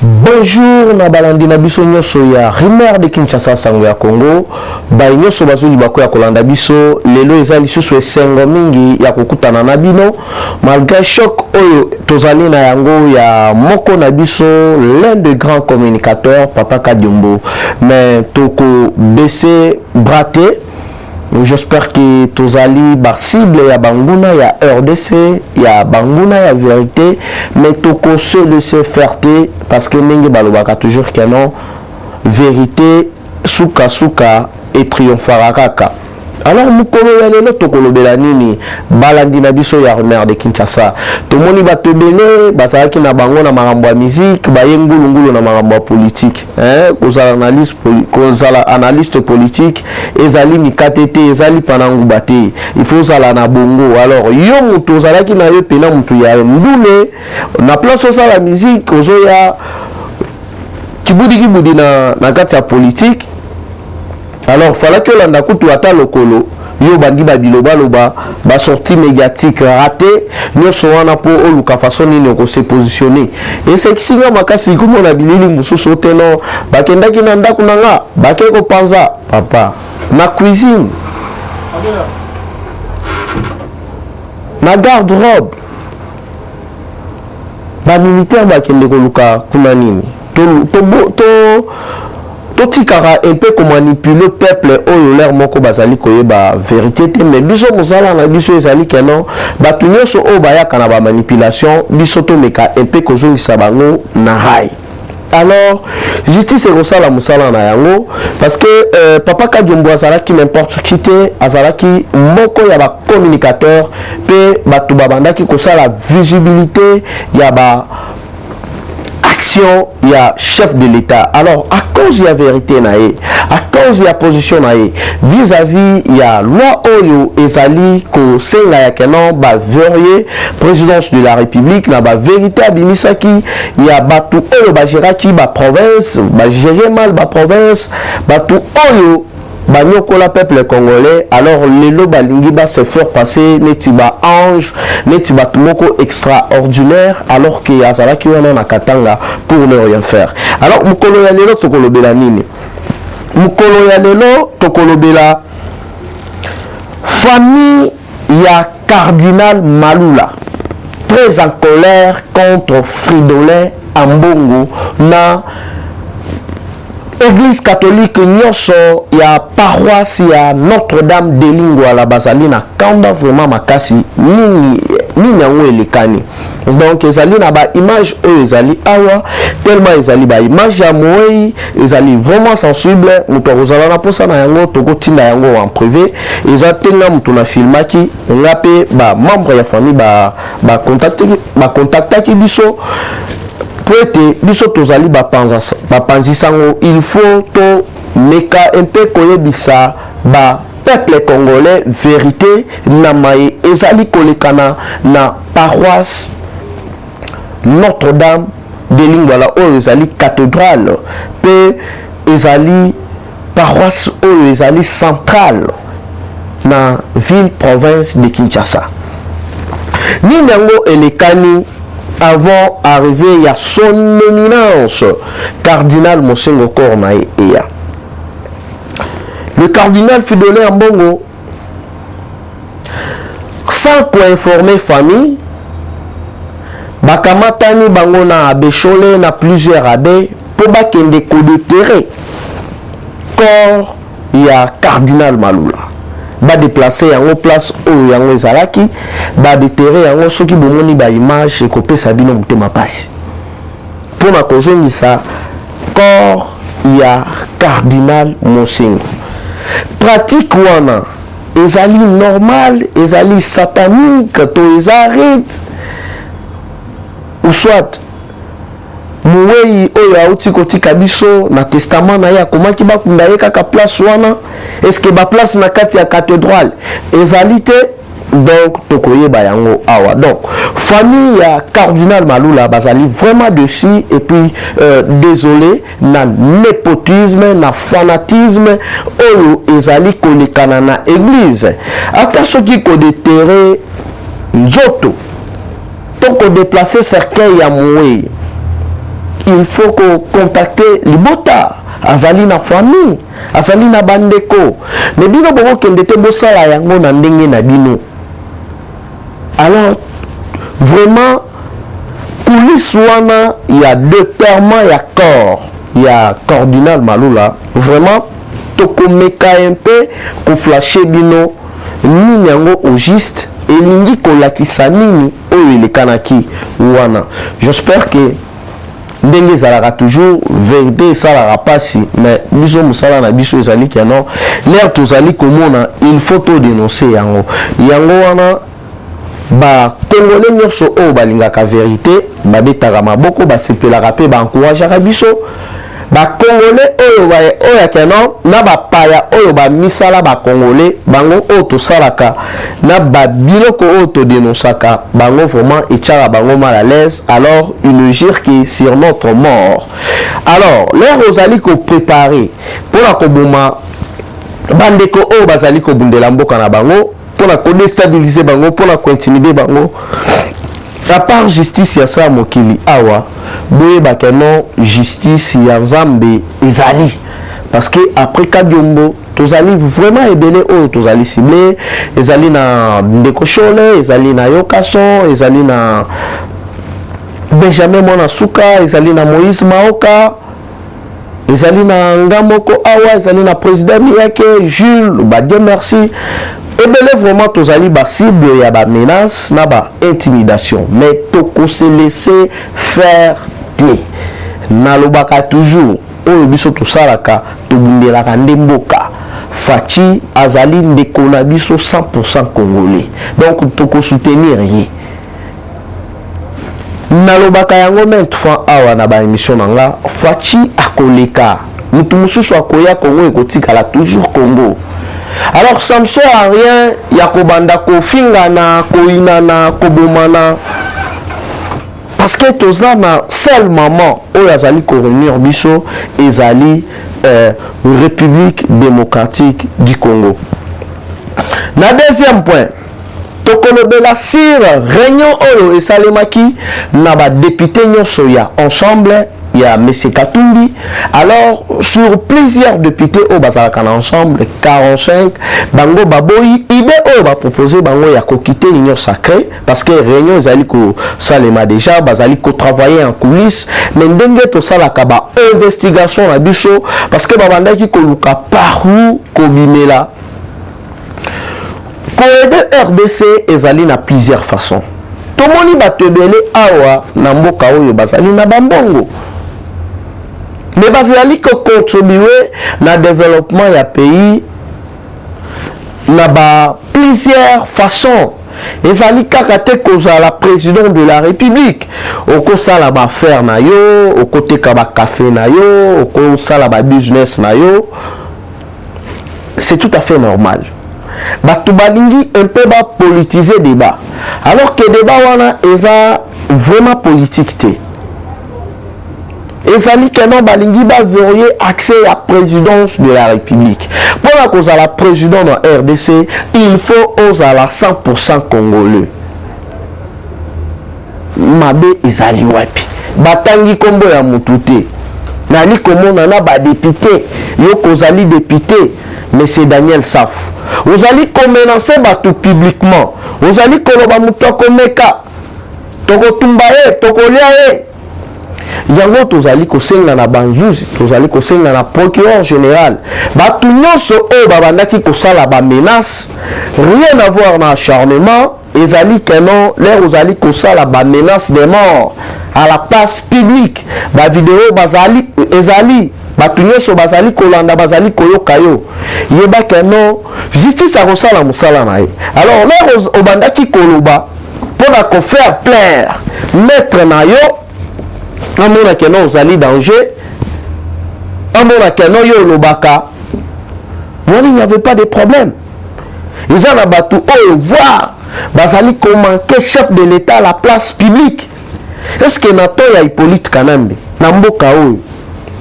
Bonjour na balandi na biso nyoso ya Rumeur de Kinshasa sango ya Congo ba nyoso bazuli bako ya kolanda biso lelo ezali susu esengo mingi ya kokutana na bino malgré choc oyo tozali na yango ya moko na biso l'un des grands communicateurs Papa Kadiombo mais toko baisser braté. J'espère que tozali ba cible ya banguna ya RDC ya banguna ya vérité mais toko se laisser faire parce que ningi balobaka toujours que non vérité suka suka et triomphera kaka. Alors mukolo ya lelo tokolobela nini balandi na biso ya Rumeur de Kinshasa tomoni bato bele bazalaki na bango na makambo ya musique bayengulungulu na makambo ya politique kozala analyste politique ezali mikatete ezali panangu bate il faut zala na bongo. Alors yo mutu ozalaki na yo pena mutu ya ndule na place osala musique ozoya kibudi na kati ya politique. Alors fallait que l'on a coutu ata lokolo yo bandi ba biloba loba ba sortie médiatique raté nous soana pour oluka façon nini ko se positionner et c'est que singa makasi ko mona bilili mususu teno bakenda ki na ndaku nanga bake ko panza papa na cuisine na garde-robe ba militaire bakende ko luka kuna nini totikara un peu comme manipuler le peuple oyo leur moko bazali koyeba vérité mais biso mosala na biso ezali kenon bato nyonso oyo bayaka na ba manipulation biso tomeka un peu kozongisa bango na rai. Alors justice ekosala mosala na yango parce que Papa Kadiombo azalaki n'importe qui te azalaki moko ya ba communicateur pe bato babandaki kosala visibilité ya ba action ya chef de l'État. Alors à cause de la vérité nae, à cause de la position nae vis-à-vis ya loi oyo ezali ko senga ya kenon ba verrier présidence de la République na ba vérité abimisaki ya batu oyo ba geraki ba province ba gérer mal ba province batu oyo banyokola peuple congolais. Alors lelo balingi ba se faire passer neti ba ange neti ba tumoko extraordinaire alors que azalaki wana na katanga pour ne rien faire. Alors mukolo ya lelo tokolobela nini? Mukolo ya lelo tokolobela famille ya Cardinal Malula très en colère contre Fridolin Ambongo na Église catholique nyonso ya paroisse ya Notre-Dame de Lingwala bazali na kanda vraiment makasi nini yango elekani. Donc ezali na ba image oyo ezali awa tellement ezali ba image ya moi ezali vraiment sensible muto kozala na posa na yango tokotinda yango en privé ezatenga muto na filmaki ngape ba membre ya famille ba contactaki biso prêter biso tozali bapanzisango. Il faut to meka un peu koyebisa ba peuple congolais vérité na mai ezali kolekana na paroisse Notre-Dame de Lingwala oyo ezali cathédrale pe ezali paroisse oyo ezali centrale na ville province de Kinshasa. Nini yango elekani avant arrivé à son éminence cardinal Mosengo Kornae Eya. Le cardinal Fridolin Ambongo, sans quoi informer famille, bakamatani bango na abechole na plusieurs abbés pour bakende kodéterrer corps ya cardinal Malula. Ba déplacer yango place oyo yango ezalaki ba déterrer yango soki bomoni ba image ekopesa bino mutema pasi pona kozongisa corps ya cardinal Mosengo. Pratique wana ezali normal ezali satanique to ezarite ou soit muwei oyo auti kotika biso na testament na ya komaki bakunda ye kaka place wana est-ce que ba place na kati ya cathédrale ezalité donc tokoyeba yango awa. Donc famille ya cardinal Malula bazali vraiment dessus et puis désolé na népotisme na fanatisme oyo ezali kolekana na église ata soki ko déterrer nzoto to ko déplacer cercueil ya muwei il faut contacter Libota. Azali na famille, azali na bandeko. Mais bino boko kende te bosala yango na ndenge na bino. Alors, vraiment, police wana, il y a deux termes, il y a corps. Il y a Cardinal Malula. Vraiment, tokomeka un peu, ko flasher bino, nini yango au juste, et lingi ko lakisa nini, oyo ele kanaki wana. J'espère que ndenge ezalaka toujours vérité esalaka pasi, mais biso mosala na biso ezali keno l'air tozali komona il faut to dénoncer yango wana ba congolais nyonso oyo balingaka vérité babetaka maboko basepelaka mpe baencourageaka biso bakongolais oyo ya keno na bapaya oyo bamisala bakongolais bango oyo tosalaka na babiloko oyo todénonçaka bango vraiment etiaka bango mal à l'aise. Alors il nous jure que sur notre mort. Alors l'air ozali kopréparer mpona koboma bandeko oyo bazali kobundela mboka na bango mpona kodestabiliser bango mpona kointimider bango. À part justice ya sa mokili awa boyebaka non justice ya Nzambe ezali parce que après Kabyombo tozali vraiment ebele oyo tozali ciblé ezali na Ndeko Shole ezali na Yokason ezali na Benjamin Mwana Suka ezali na Moïse Maoka ezali na Ngamoko awa ezali na président Miyake Jules Badie merci. Et bien vraiment tozali ba cible ya ba menace na ba intimidation, mais toko se laisser faire te nalobaka toujours oyo biso tosalaka tobundelaka ndemboka Fachi azali ndeko na biso 100% congolais, donc toko soutenir ye nalobaka yango maintes fois awa na ba émission nanga Fachi akoleka mutu mususu akoya Congo ekotikala toujours Congo. Alors ça ne sert à rien ya kobanda kofingana koinana kobomana parce que tozana seul maman oyo azali ko réunir biso ezali République démocratique du Congo. Na deuxième point tokolobela sur réunion oyo esalemaki na ba député nyonso ya ensemble. Il y a M. Katumbi. Alors, sur plusieurs députés au Bazalakana ensemble, 45, Bango Baboyi, Ibe au va proposer Bango ya quitter l'union sacrée parce que réunion Zaliko Salema déjà, Bazaliko travailler en coulisses, mais ndenge to salaka ba investigation à biso parce que babanda ki koluka parou kobimela. Koede RDC ezali na plusieurs façons. Tomoni batebele awa na mboka oyo bazali na bambongo. Mais bazali ko contribuer na développement ya pays na ba plusieurs façons. Ezali kaka te kozala président de la République. Oko sala ba faire na yo, oko teka ba café na yo, oko sala ba business na yo. C'est tout à fait normal. Batu balingi un peu ba politiser débat. Alors que débat wana eza vraiment politique te. Ezali kenon balingi ba verrouiller accès à présidence de la République. Pour la cause à la présidence de la RDC, il faut oser la 100% congolais. Mabe ezali wapi. Batangi kombo ya mutute. Nali komona na ba député, yo kozali député, monsieur Daniel Saf. Vous allez menacer tout publiquement. Vous allez koloba mutoko meka. Toko tumbaye, toko liaye. Yango tozali kosenga na banzuzi, tozali kosenga na procureur général. Batu nyonso oyo babandaki kosala ba menace, rien à voir na acharnement, ezali kenon l'air ozali kosala ba menace de mort à la place publique. Ba vidéo bazali ezali batu nyonso bazali kolanda bazali koyoka yo. Yeba kenon justice a kosala musala na ye. Alors l'air obandaki koloba pona ko faire plaire maître na yo. Amona kenon ozali danger, amona kenon yo lobaka. Moi il n'y avait pas de problème. Ils ont abattu au voir bazali komanke chef de l'État à la place publique. Est-ce que nato ya Hippolyte Kanambe na mboka oyo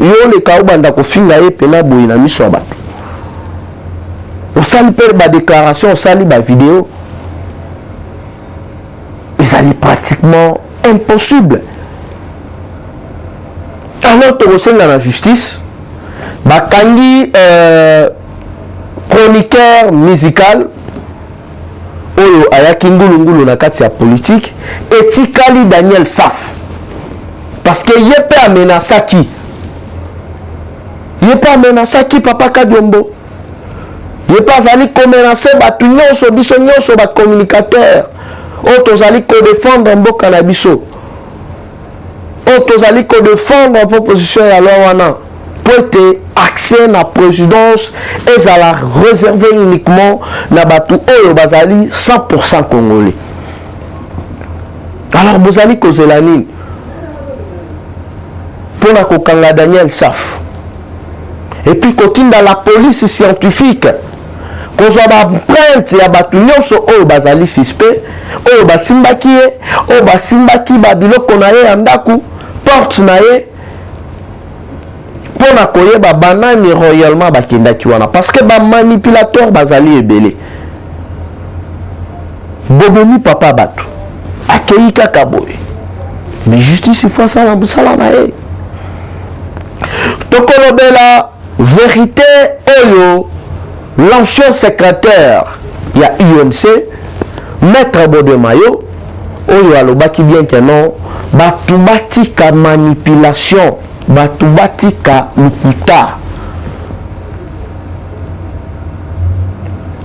yo le kaobanda kofinga ye pena boyi na miso ya bato. Osali per ba déclaration, osali ba vidéo. Ezali pratiquement impossible. alors tokosenga na justice bakangi chroniqueur musical oyo ayaki ngulungulu na kati ya politique etikali Daniel Saf parce que yepe amenasaki Papa Kadiombo yepe azali komenase batu nyonso biso nyonso ba communicateur oyo tozali kodefendre mboka na biso oyo tozali kodefendre proposition ya loi wana po ete accès na présidence ezala réservé uniquement na batu oyo bazali 100% congolais. Alors bozali kozela nini pona kokanga Daniel Saf et puis kotinda la police scientifique kozwa baempreinte ya batu nyonso oyo bazali suspect oyo basimbaki ye oyo basimbaki babiloko na ye ya ndaku porte na ye pona koyeba banani royalement bakendaki wana parce que bamanipulateur bazali ebele bobomi papa bato akei kaka boye mais justice il faut asala mosala na ye tokolobela vérité oyo l'ancien secrétaire ya UNC maître Bodemayo oyo alobaki bien que non batu batika manipulation batu batika lukuta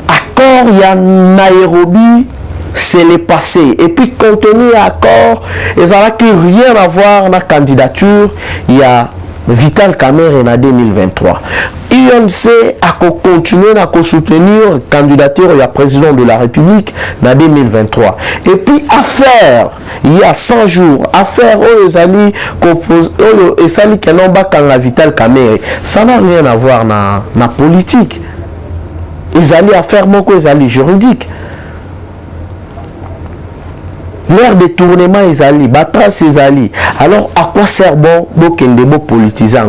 accord ya Nairobi c'est le passé et puis contenu accord ezalaki rien à voir na candidature ya Vital Kamerhe en 2023. UNC a continué à soutenir la candidature du président de la République en 2023. Et puis, affaire, il y a 100 jours, affaire où les alliés et sali qui n'ont pas quand la Vital Kamerhe, ça n'a rien à voir na politique. Les alliés affaires, les alliés juridiques. L'air détournement ezali, batras ezali. Alors à quoi sert bon bokendebo politisant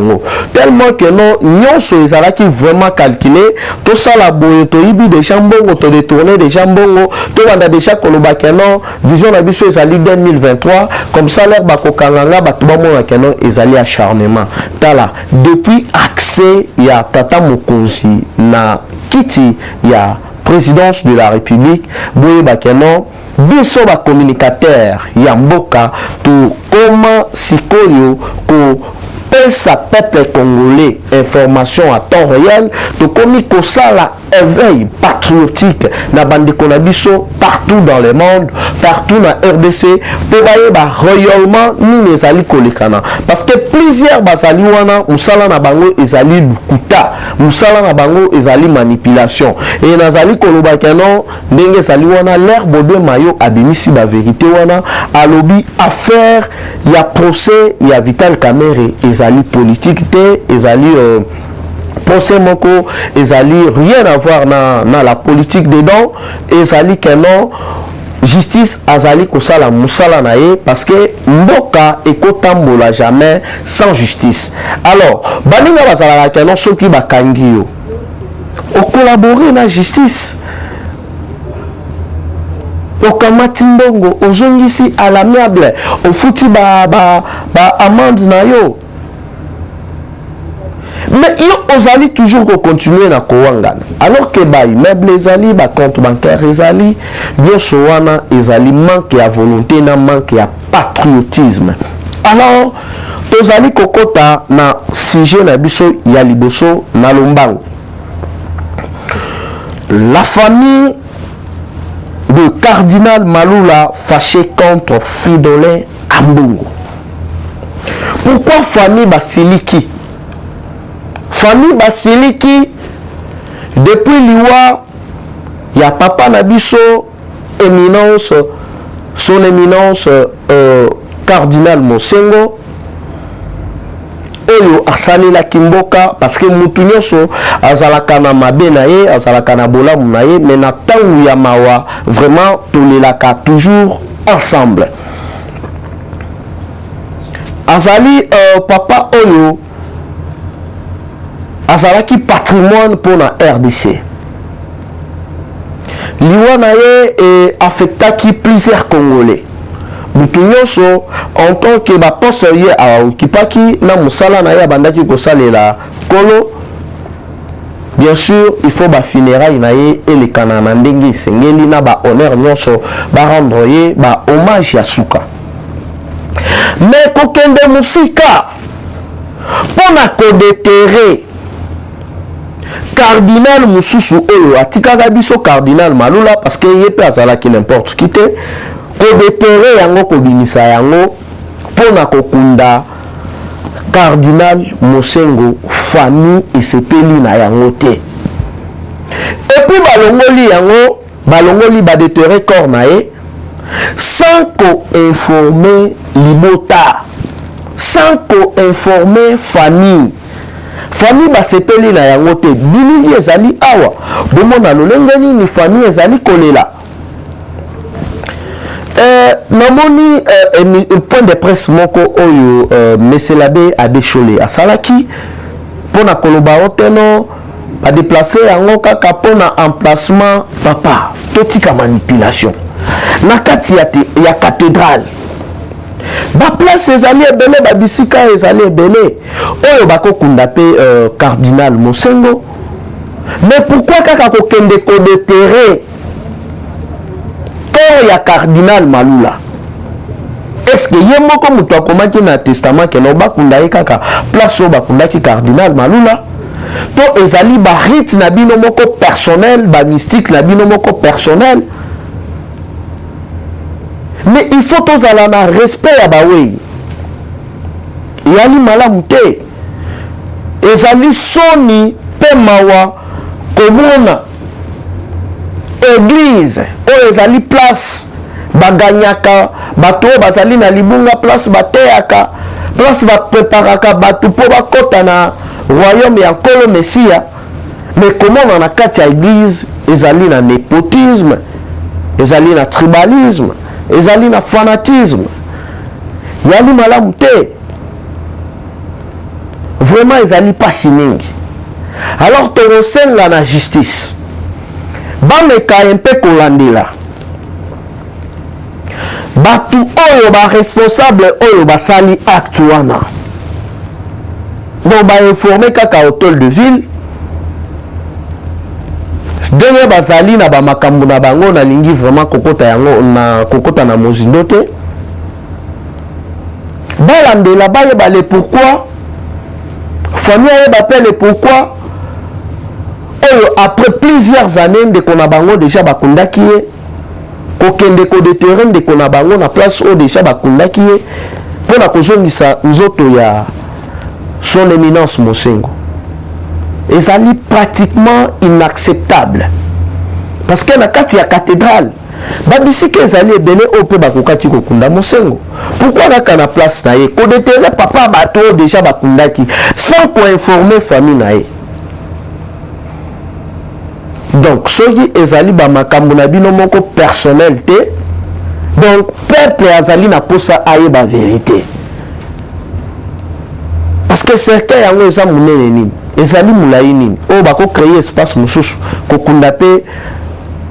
tellement que non nyonso ezala qui vraiment calculé tout ça la boye to ibi de jambongo to détourner de jambongo to banda déjà koloba kenon vision na biso ezali 2023 comme ça l'air bakokanga batu bamona kenon ezali acharnement tala depuis accès ya tata mokonzi na kiti ya présidence de la République boye bakenon biso ba communicateur ya mboka to comment sikoyo ko pesa peuple congolais information à temps réel to komi ko sala éveil patriotique na bandeko na biso partout dans le monde partout na RDC pour ba rayonnement ni ezali kolekana parce que plusieurs bazali wana musala na bango ezali lukuta musala na bango ezali manipulation et nazali koloba kenon ndenge ezali wana l'air Bodemayo abimisi ba vérité wana alobi affaire ya procès ya Vital Kamerhe ezali politique te ezali procès moko ezali rien à voir na la politique dedans ezali kenon justice azali kosala musala na ye parce que mboka ekotambola jamais sans justice. Alors baninga bazalaka kenon soki bakangi yo o collaborer na justice okamati mbongo ozongisi à l'amiable ofuti ba amende na yo mais yo ozali toujours continuer na kowangana alors que ba immeuble ezali ba compte bancaire ezali nyonso wana ezali manque ya volonté na manque ya patriotisme. Alors tozali kokota na sujet na biso ya liboso na lombango la famille de cardinal Maloula fâché contre Fridolin Ambongo. Pourquoi famille Basiliki? Famille Basiliki depuis l'iwa il y a papa Nabiso éminence son éminence cardinal Mosengo oyo asali la kimboka parce que mutu nyonso azalaka na mabe na ye azalaka na bolamu na ye mais na tangu ya mawa vraiment tolelaka toujours ensemble azali papa oyo azalaki patrimoine pour la RDC liwa na ye affectaki plusieurs Congolais Butunyoso en tant que ba poste ye a okipaki na musala na ya bandaki ko salela kolo. Bien sûr, il faut ba funérailles na ye et les kanana ndenge sengeli na ba honneur nyonso ba rendre ye ba hommage ya suka. Mais kokende musika pona ko déterrer cardinal mususu oyo atikaka biso cardinal Malula parce que ye pe azalaki n'importe qui te ko déterrer yango ko bimisa yango pona kokunda cardinal Mosengo famille esepeli na yango te. Et puis balongoli yango balongoli ba déterrer corps na ye sans ko informer libota, sans ko informer famille basepeli na yango te. Bilili ezali awa bomona lolenge nini famille ezali kolela. Namoni point de presse moko oyo Monsieur l'abbé Adécholé asalaki pona koloba oteno ba déplacer yango kaka pona emplacement papa totika manipulation na kati ya cathédrale. Ba place ezali ebele ba bisika ezali ebele oyo bakokunda pe cardinal Mosengo. Mais pourquoi kaka kokende ko déterrer il y a cardinal Malula? Est-ce que yé moko mutu akomaki na testament ke no bakunda ye kaka place o bakunda ki cardinal Malula? To ezali ba rite na bino moko personnel, ba mystique na bino moko personnel. Mais il faut tous aller na respect à bawe. Yali malamu te. Ezali soni pe mawa komona église oyo ezali place baganyaka bato bazali na libunga, place bateyaka, place bapreparaka bato po bakota na royaume ya nkolo Mesia. Mais comment na kati ya église ezali na népotisme, ezali na tribalisme, ezali na fanatisme. Yali malamu te. Vraiment ezali pasi mingi. Alors tokosenga na justice bameka mpe kolandela batu oyo ba responsable oyo basali acte wana. Donc ba informer kaka hôtel de ville denge bazali na ba makambo na bango na lingi vraiment kokota yango na kokota na mozindo te. Balandela bayeba le pourquoi famille ayeba pe le pourquoi. Après plusieurs années de konabango déjà bakundaki ye kokende ko de terrain de konabango na place o déjà bakundaki ye pona kozongisa nzoto ya son éminence Mosengo. Ezali pratiquement inacceptable parce que na kati ya cathédrale babisike ezali ebele o pe bakokaki kokunda Mosengo. Pourquoi naka na place na ye ko de terrain papa bato déjà bakundaki sans ko informer famille na ye. Donc, soki ezali ba makambo na bino moko personnel te. Donc, peuple azali na posa aye ba vérité. Parce que certains yango eza munene nini, ezali mulai nini. O bako créer espace mususu kokunda pe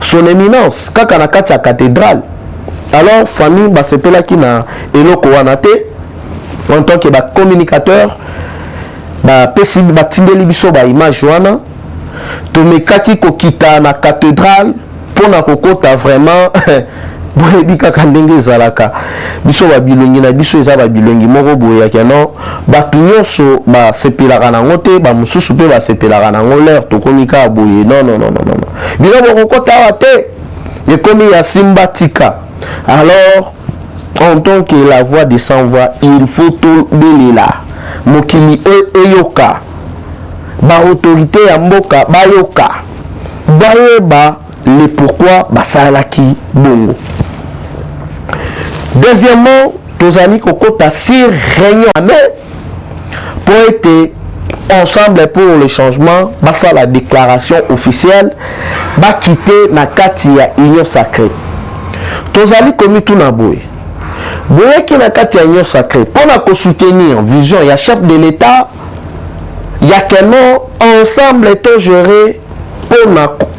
son éminence kaka na kati ya cathédrale. Alors, famille basepelaki na eloko wana te en tant que ba communicateur ba pesi ba tindeli biso ba image wana. Tomekaki kokita na cathédrale pona kokota vraiment boyebi kaka ndenge ezalaka biso babilongi na biso eza babilongi moko boye ya keno bato nyonso basepelaka nango te bamosusu mpe basepelaka nango l'air tokomi kaka boye non bino bokokota awa te ekomi ya simba tika. Alors en tant que la voix de sans voix il faut tobelela mokili eyoka ba autorité ya mboka bayoka bayeba le pourquoi basalaki bongo. Deuxièmement, tozali kokota sur réunion mais pour être ensemble pour le changement basa la déclaration officielle ba quitter na kati ya union sacrée. Tozali komi tuna boye boye ki na kati ya union sacrée pona ko soutenir vision ya chef de l'État. Il y a qu'un ensemble est géré pour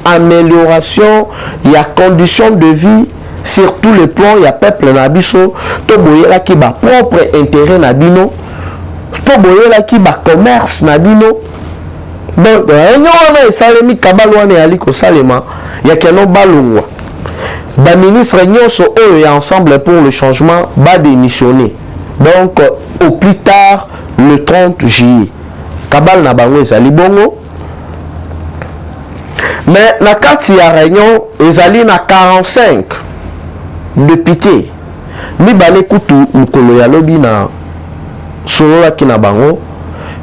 l'amélioration, il y a conditions de vie sur tous les plans. Il y a peuple na biso to boyela ki ba propre intérêt na bino, to boyela ki ba commerce na bino. Donc réunion wana esalemi kabalo wana ali ko salema ya keno balongwa ba ministre nyonso oyo ya ensemble pour le changement ba démissionner. Donc au plus tard le 30 juillet kabal na bango ezali bongo. Mais na kati ya réunion ezali na 45 députés mibale kutu mukolo ya lobi na solola ki na bango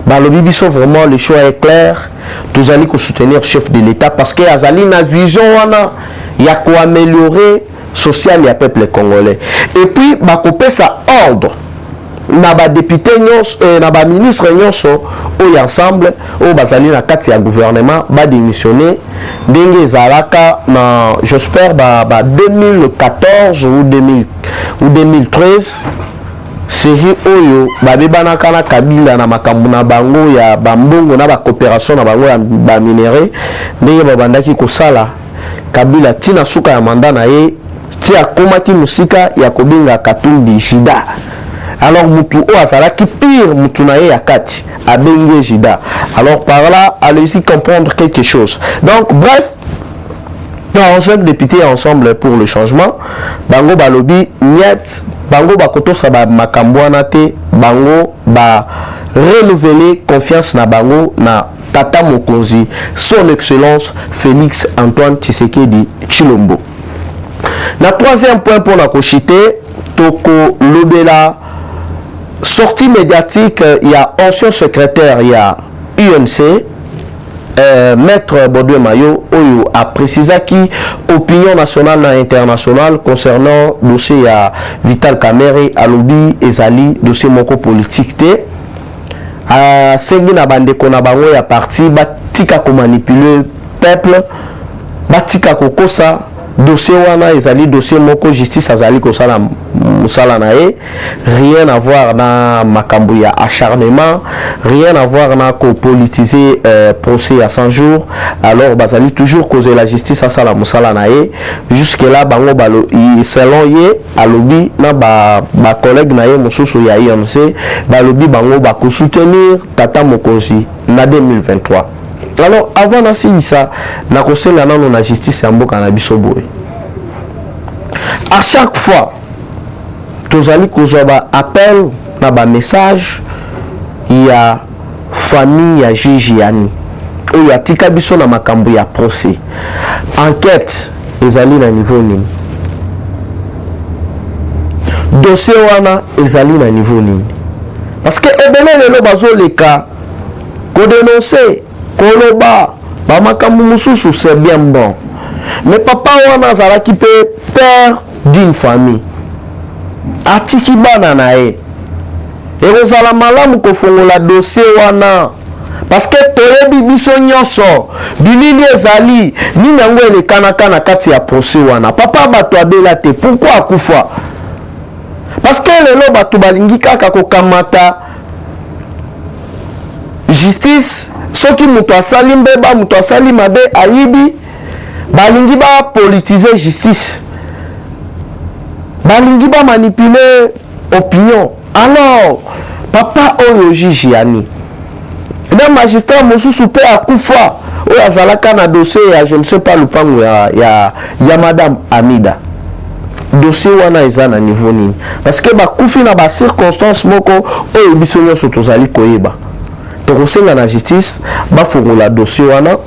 balobi biso vraiment le choix est clair, tous allez soutenir le chef de l'État parce que azali na vision wana ya ko améliorer social ya peuple congolais. Et puis bakope sa ordre na ba député nyonso na ba ministre nyonso oyo ensemble oyo bazali na kati ya gouvernement ba démissionner ndenge ezalaka na j'espère ba 2014 ou 2013 série oyo babebanaka na Kabila na makambo na bango ya bambongo na ba coopération na bango ya ba minéré ndenge babandaki kosala Kabila tina suka ya manda na ye ti akomaki musika ya kobenga Katumbi Jida. Alors mutu o azalaki pire mutu na ye ya kati abenge Jida. Alors par là allez-y comprendre quelque chose. Donc bref, dans 5 députés ensemble pour le changement bango balobi niet bango bakotosa ba makambo wana te, bango ba renouveler confiance na bango na tata mokonzi son excellence Félix Antoine Tshisekedi Tshilombo. Na troisième point pour la kochité toko lobela sortie médiatique, il y a ancien secrétaire, il y a UNC Maître Baudouin Mayo Oyo a précisé qui opinion nationale et internationale concernant dossier à Vital Kamerhe alobi ezali dossier moko politique te a sengi na bande kona bango ya parti batika ko manipuler peuple batika ko kosa dossier wana ezali dossier moko justice azali ko sala musala na e, rien à voir na makambo ya acharnement, rien à voir na ko politiser procès à 100 jours. Alors bazali toujours causer la justice à sala musala na e, jusque là bango balo selon ye alobi na ba collègue na ye mosusu ya INC balobi bango ba ko soutenir tata mokonzi na 2023. Alors avant na si ça na kosenga nano na justice ya mboka na biso boye. À chaque fois tozali kozwa appel na ba message ya famille ya juge yani oyo atika biso na makambo ya procès. Enquête ezali na niveau nini? Dossier wana ezali na niveau nini? Parce que ebele lelo bazoleka ko dénoncer koloba ba makambo mususu c'est bien bon. Mais papa wana azalaki pe père d'une famille. Atiki bana na e. Ekozala malamu kofongola dossier wana. Parce que toyebi biso nyonso bilili ezali nini yango elekana na kati ya procès wana. Papa bato abela te, pourquoi akufa? Parce que lelo bato balingi kaka kokamata justice soki muto asali mbeba muto asali mabe ayibi balingi ba politiser justice. Balingi ba manipuler opinion. Alors papa oyo juge yani le magistrat mosusu pe akufa oyo azalaka na dossier ya je ne sais pas lupango ya madame Amida. Dossier wana eza na niveau nini? Parce que bakufi na ba circonstance moko oyo biso nyonso tozali koyeba. Tokosenga na justice bafongola dossier wana.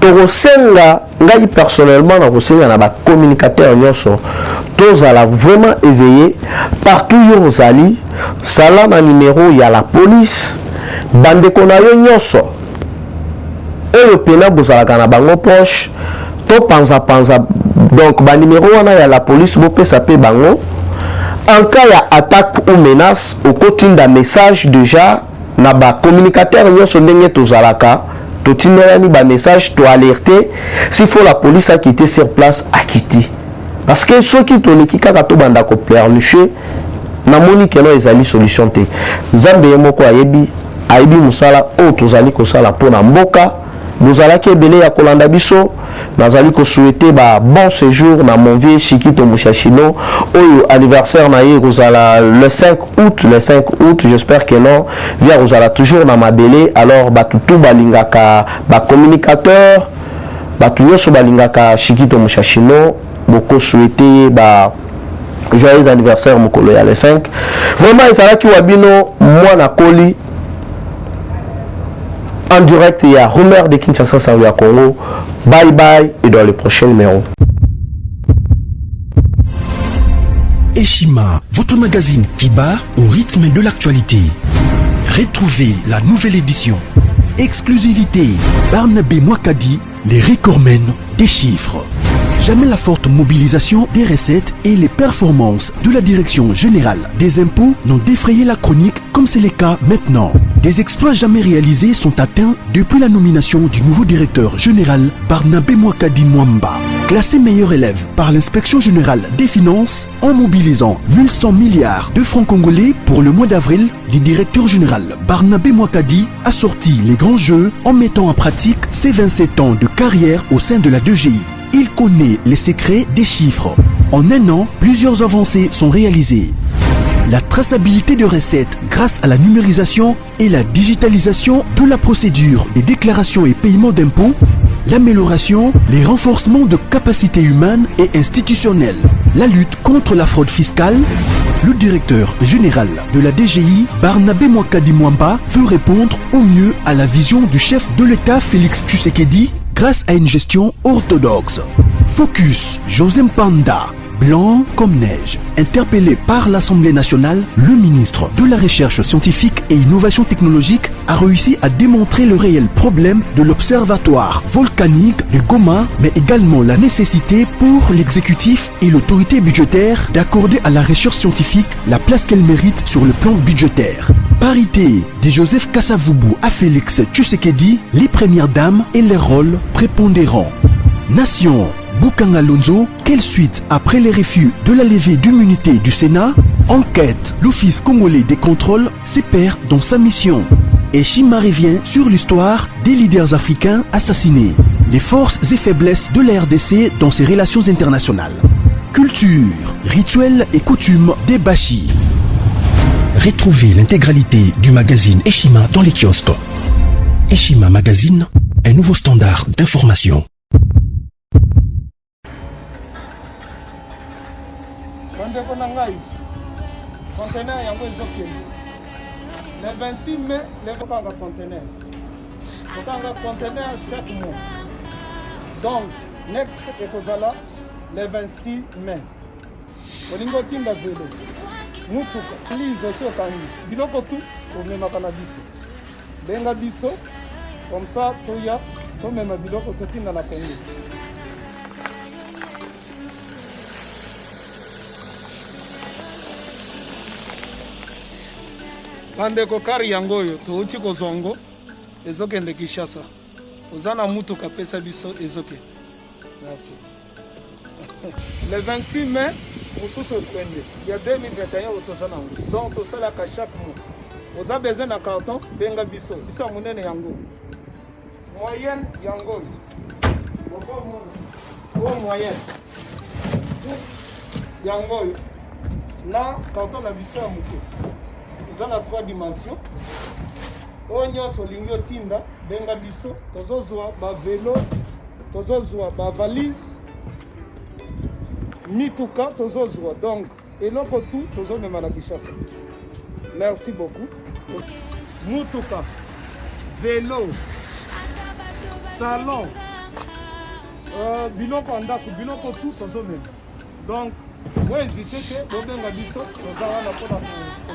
Tokosenga ngai personnellement na kosenga na ba communicateur nyonso tozala vraiment éveillé partout yo ozali sala na numéro ya la police bande kona yo nyonso oyo pena bozalaka na bango proche to panza donc ba numéro wana ya la police bo pesa pe bango en cas ya attaque ou menace au kotinda message déjà na ba communicateur nyonso ndenge tozalaka totinelani ba message to alerter s'il faut la police a quitté sur place a quitté. Parce que ceux qui toleki kaka to banda ko pleurnicher na moni keno ezali solution te. Zambe moko ayebi musala o tozali ko sala pona mboka bozalaki ebele ya kolanda biso nazali ko souhaiter ba bon séjour na mon vieux Chikito Mushashino oyo anniversaire na ye kozala le 5 août j'espère que non via kozala toujours na mabele alors batutu balingaka ba communicateur batu nyonso balingaka Chikito Mushashino boko souhaiter ba joyeux anniversaire mokolo ya le 5 vraiment ezalaki wabino mwana koli en direct il y a Rumeur de Kinshasa Saoya Congo. Bye bye et dans le prochain numéro. Eshima, votre magazine qui bat au rythme de l'actualité. Retrouvez la nouvelle édition. Exclusivité, Barnabé Mwakadi, les recordmen des chiffres. Jamais la forte mobilisation des recettes et les performances de la Direction générale des impôts n'ont défrayé la chronique comme c'est le cas maintenant. Des exploits jamais réalisés sont atteints depuis la nomination du nouveau directeur général Barnabé Mwakadi Mwamba. Classé meilleur élève par l'inspection générale des finances en mobilisant 1100 milliards de francs congolais pour le mois d'avril, le directeur général Barnabé Mwakadi a sorti les grands jeux en mettant en pratique ses 27 ans de carrière au sein de la DGI. Il connaît les secrets des chiffres. En un an, plusieurs avancées sont réalisées. La traçabilité de recettes grâce à la numérisation et la digitalisation de la procédure des déclarations et paiements d'impôts, l'amélioration, les renforcements de capacités humaines et institutionnelles, la lutte contre la fraude fiscale. Le directeur général de la DGI, Barnabé Mwakadi Mwamba, veut répondre au mieux à la vision du chef de l'État Félix Tshisekedi grâce à une gestion orthodoxe. Focus, José Mpanda, blanc comme neige. Interpellé par l'Assemblée nationale, le ministre de la Recherche scientifique et innovation technologique a réussi à démontrer le réel problème de l'observatoire volcanique de Goma, mais également la nécessité pour l'exécutif et l'autorité budgétaire d'accorder à la recherche scientifique la place qu'elle mérite sur le plan budgétaire. Parité de Joseph Kasavubu à Félix Tshisekedi, les premières dames et les rôles prépondérants. Nation, Bukanga Lonzo, quelle suite après les refus de la levée d'immunité du Sénat? Enquête, l'Office congolais des contrôles se perd dans sa mission. Et Shima revient sur l'histoire des leaders africains assassinés. Les forces et faiblesses de la RDC dans ses relations internationales. Culture, rituels et coutumes des Bashi. Retrouvez l'intégralité du magazine Eshima dans les kiosques. Eshima Magazine, un nouveau standard d'information. Conteneur yango ezokende le 26 mai lekokanga conteneur chaque mois donc next ekozala le 26 mai olingo tinda velo mutuka please osi okangi biloko tu omemaka na biso benga biso comme ça toya somema biloko totinda na Congo. Bandeko kari yango oyo touti kozongo ezokende Kinshasa oza na mutuka pesa biso ezokende. Merci. Le 26 mai mosusu ekwende ya 2021 otoza nango donc tosalaka chaque mois oza besoin na carton benga biso ya monene yango moyenne yango o moyenne yango na carton na biso ya moke dans la 3 dimensions. Oyo solingi otinda benga biso tozozwa ba vélo, tozozwa ba valise, mituka tozozwa donc eloko tout tozomema na Kinshasa. Merci beaucoup. Mutuka, vélo, salon, biloko ndako, biloko tout tozomema. Donc, vous hésitez que vous benga biso tozala na pona ko